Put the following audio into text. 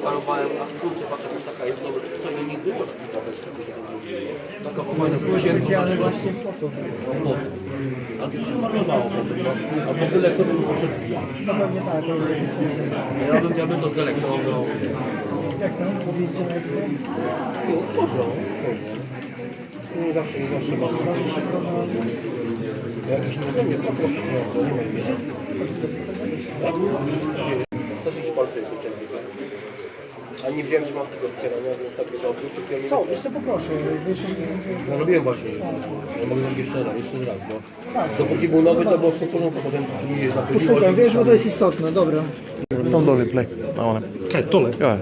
Parowałem na kurczę, patrz jakaś taka jest dobra, co nie było takich babeczek, taka fajna słyszycie, ale właśnie po to. A to się zmarnowało potem, no. A w ogóle kto bym poszedł z ja? No pewnie tak. Ja bym to zdelektował. Jak tam? Powiedzcie na chwilę? Nie, w porządku, Nie zawsze mam jakieś... Jakieś nie poprosić to nie ma jeszcze. Tak? Chcesz iść palce jako czerwika? A nie wziąłem szmatki do wcierania, więc tak wiesz, odrzuć wszystkie. Co? Jeszcze poproszę. No robiłem właśnie już. Ale mogę zrobić jeszcze raz, bo dopóki był nowy, to było w porządku, potem mi je zapyliło. Poszukam, wiesz, bo to jest istotne, dobra. Don't do replay. I want it. Hej, tole. Go ahead.